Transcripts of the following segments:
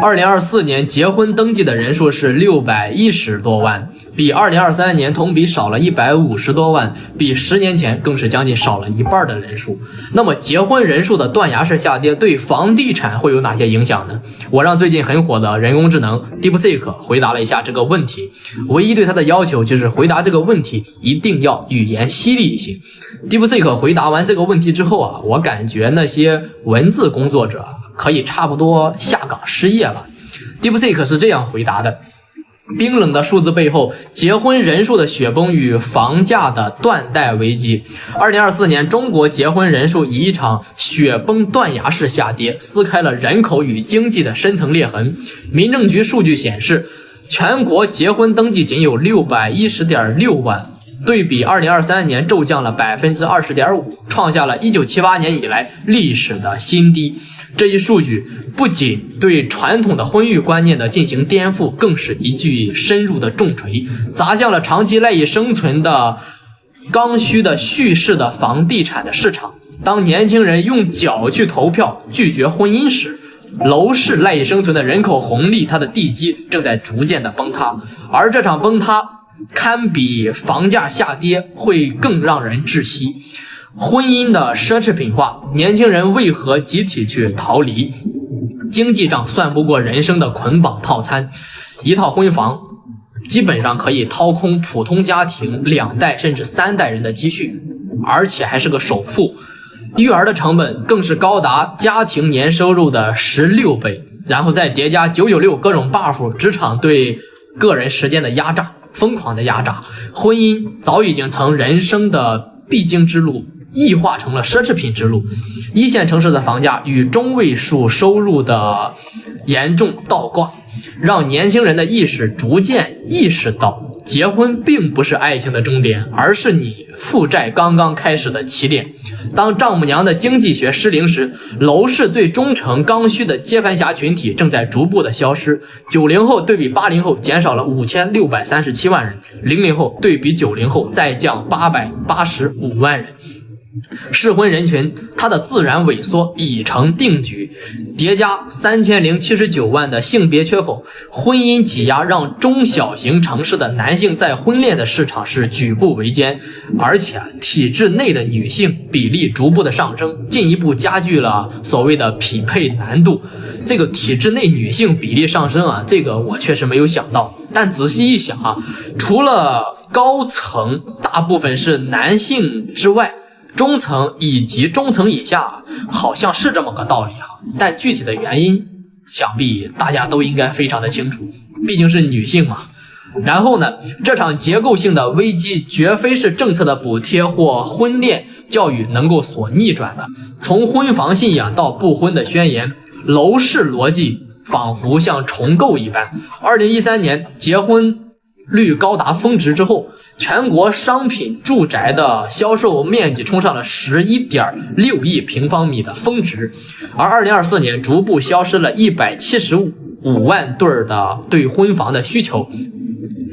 2024年結婚登記的人數是610多萬，比2023年同比少了150多萬，比10年前更是将近少了一半的人数。那麼結婚人數的斷崖式下跌对房地產會有哪些影響呢？我讓最近很火的人工智能 DeepSeek 回答了一下這個問題，唯一對他的要求就是回答這個問題一定要語言犀利一些。DeepSeek 回答完這個問題之後啊，我感覺那些文字工作者可以差不多下崗失業了。DeepSeek 是這樣回答的：冰冷的數字背後，結婚人數的雪崩與房價的斷代危機。2024年，中國結婚人數以一場雪崩斷崖式下跌，撕開了人口與經濟的深層裂痕。民政局数据顯示，全國結婚登記僅有610.6万。对比2023年驟降了 20.5%， 創下了1978年以來歷史的新低。這一數據不僅對傳統的婚育觀念的進行顛覆，更是一記深入的重錘，砸向了長期賴以生存的剛需的蓄勢的房地產的市場。當年輕人用腳去投票拒絕婚姻時，樓市賴以生存的人口紅利，它的地基正在逐漸的崩塌，而這場崩塌堪比房價下跌，會更讓人窒息。婚姻的奢侈品化，年輕人為何集體去逃離？經濟賬算不過人生的捆綁套餐，一套婚房基本上可以掏空普通家庭2代甚至3代人的積蓄，而且還是個首付。育兒的成本更是高達家庭年收入的16倍，然後再疊加996各種 buff， 職場對個人時間的壓榨，瘋狂的壓榨。婚姻早已經從人生的必經之路異化成了奢侈品之路。一線城市的房價與中位數收入的嚴重倒掛，讓年輕人的意識逐漸意識到，結婚並不是愛情的終點，而是你負債剛剛開始的起點。當丈母娘的經濟學失靈時，樓市最忠誠剛需的接盤俠群體正在逐步的消失。90後對比80後減少了5637萬人，00後對比90後再降885萬人。適婚人群它的自然萎縮已成定局，疊加3079萬的性別缺口，婚姻擠壓讓中小型城市的男性在婚戀的市場是舉步維艱，而且體制內的女性比例逐步的上升，進一步加劇了所謂的匹配難度。这個體制內女性比例上升啊，這個我確實沒有想到。但仔細一想啊，除了高層大部分是男性之外，中層以及中層以下好像是這麼個道理啊，但具體的原因想必大家都應該非常的清楚，畢竟是女性嘛。然後呢，這場結構性的危機絕非是政策的補貼或婚戀教育能夠所逆轉的。從婚房信仰到不婚的宣言，樓市邏輯仿佛像重構一般。2013年結婚率高達峰值之後，全國商品住宅的銷售面積衝上了11.6億平方米的峰值，而2024年逐步消失了175萬對的對婚房的需求，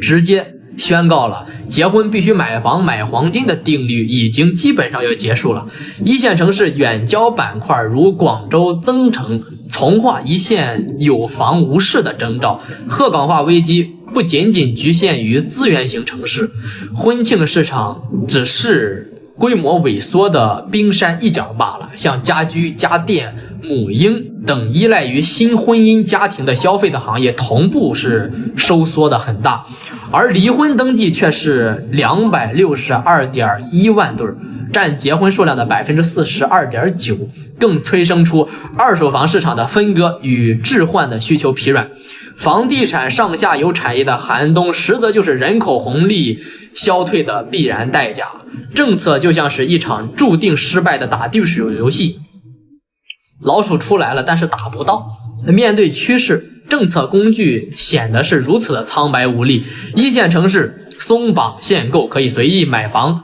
直接宣告了結婚必須買房買黃金的定律已經基本上要結束了。一線城市遠郊板塊如廣州、增城、從化一線有房無市的徵兆，鶴崗化危機不僅僅局限於資源型城市，婚慶市場只是規模萎縮的冰山一角罷了。像家居、家電、母嬰等依賴於新婚姻家庭的消費的行業同步是收縮的很大，而離婚登記卻是262.1萬对，佔結婚數量的 42.9%， 更催生出二手房市場的分割與置換的需求疲軟。房地產上下游產業的寒冬，實則就是人口紅利消退的必然代價。政策就像是一場注定失敗的打地鼠遊戲，老鼠出來了，但是打不到。面對趨勢，政策工具顯得是如此的蒼白無力。一線城市鬆綁限購，可以隨意買房；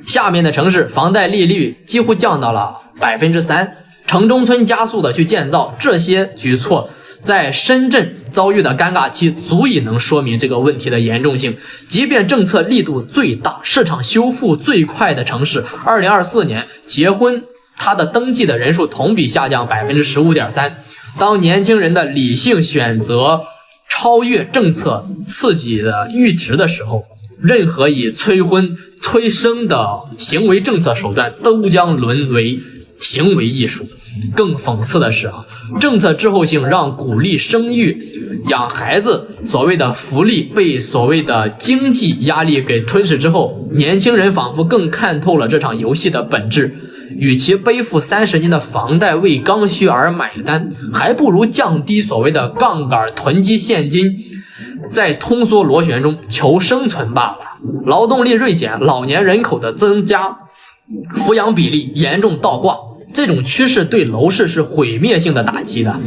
下面的城市房貸利率幾乎降到了 3%， 城中村加速的去建造，這些舉措在深圳遭遇的尷尬期足以能說明這個問題的嚴重性。即便政策力度最大、市場修復最快的城市2024年結婚它的登記的人數同比下降 15.3%，當年輕人的理性選擇超越政策刺激的閾值的時候，任何以催婚催生的行為政策手段都將淪為行為藝術。更諷刺的是政策滯後性讓鼓勵生育、養孩子所謂的福利被所謂的經濟壓力給吞噬之後，年輕人仿佛更看透了這場遊戲的本質。與其背負30年的房貸為剛需而買單，還不如降低所謂的槓桿囤積現金，在通縮螺旋中求生存罷了。勞動力銳減，老年人口的增加，撫養比例嚴重倒掛，這種趨勢對樓市是毀滅性的打擊的。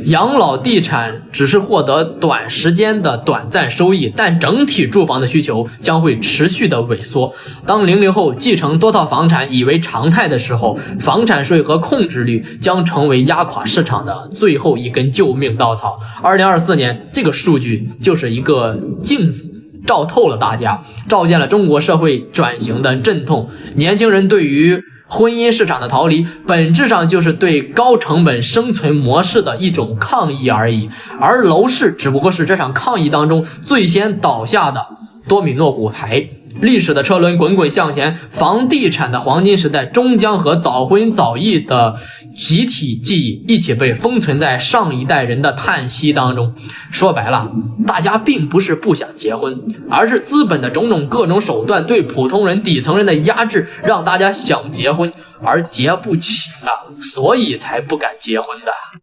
養老地產只是獲得短時間的短暫收益，但整體住房的需求将會持續的萎縮。當00後繼承多套房產已為常態的時候，房產稅和控制率將成為壓垮市場的最後一根救命稻草。2024年這個數據就是一個鏡子，照透了大家，照見了中國社會轉型的陣痛。年輕人對於婚姻市场的逃離，本質上就是對高成本生存模式的一種抗議而已，而樓市只不過是這場抗議當中最先倒下的多米諾骨牌。歷史的車輪滾滾向前，房地產的黃金時代終將和早婚早育的集體記憶一起被封存在上一代人的嘆息當中。說白了，大家並不是不想結婚，而是資本的种种各种手段对普通人底层人的壓制，讓大家想結婚而結不起了，所以才不敢結婚的。